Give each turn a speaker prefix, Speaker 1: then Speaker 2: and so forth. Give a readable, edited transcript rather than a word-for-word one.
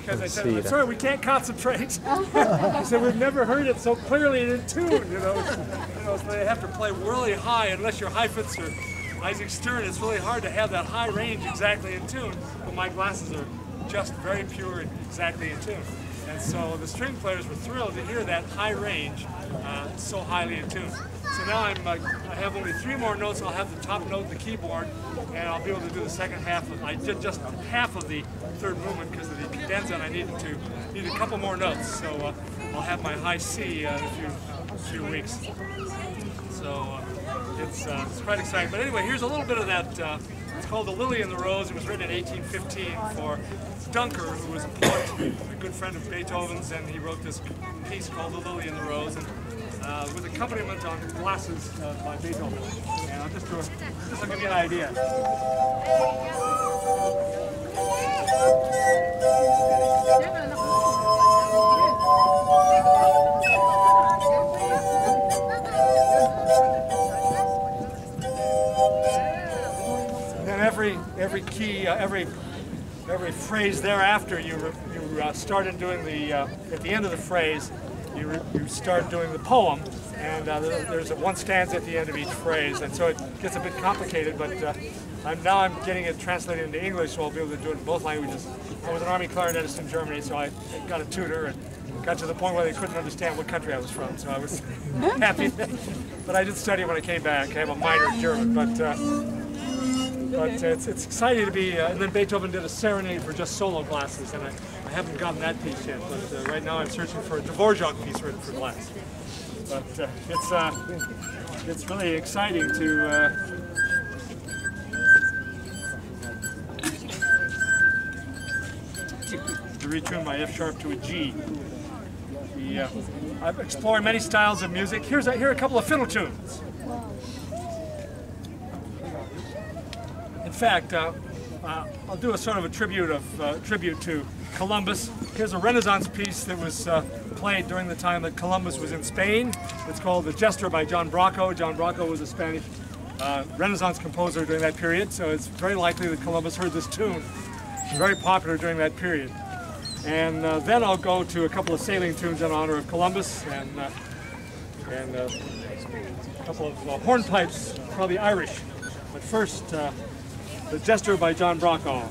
Speaker 1: because I said, I'm sorry, we can't concentrate. I said, we've never heard it so clearly in tune, you know. So they have to play really high, unless you're Heifetz or Isaac Stern. It's really hard to have that high range exactly in tune, but my glasses are just very pure and exactly in tune. And so the string players were thrilled to hear that high range so highly in tune. So now I have only 3 more notes. I'll have the top note in the keyboard, and I'll be able to do the second half. I did just half of the third movement because of the cadenza, and I need a couple more notes. So I'll have my high C in a few weeks. So it's quite exciting. But anyway, here's a little bit of that. It's called The Lily and the Rose. It was written in 1815 for Dunker, who was a poet, a good friend of Beethoven's, and he wrote this piece called The Lily and the Rose, and with accompaniment on glasses by Beethoven. And I'll just give you an idea. And every key, every phrase thereafter, you started doing the at the end of the phrase, you start doing the poem, and there's one stanza at the end of each phrase, and so it gets a bit complicated. But I'm getting it translated into English, so I'll be able to do it in both languages. I was an army clarinetist in Germany, so I got a tutor and got to the point where they couldn't understand what country I was from. So I was happy, but I did study when I came back. I have a minor in German, but it's exciting to be, and then Beethoven did a serenade for just solo glasses, and I haven't gotten that piece yet, but right now I'm searching for a Dvorak piece written for glass. But it's really exciting to retune my F sharp to a G. I've explored many styles of music. Here are a couple of fiddle tunes. In fact, I'll do a sort of a tribute to Columbus. Here's a Renaissance piece that was played during the time that Columbus was in Spain. It's called The Jester by John Bracco. John Bracco was a Spanish Renaissance composer during that period, so it's very likely that Columbus heard this tune. It was very popular during that period. And then I'll go to a couple of sailing tunes in honor of Columbus, and a couple of hornpipes, probably Irish. But first, The Jester by John Bracco.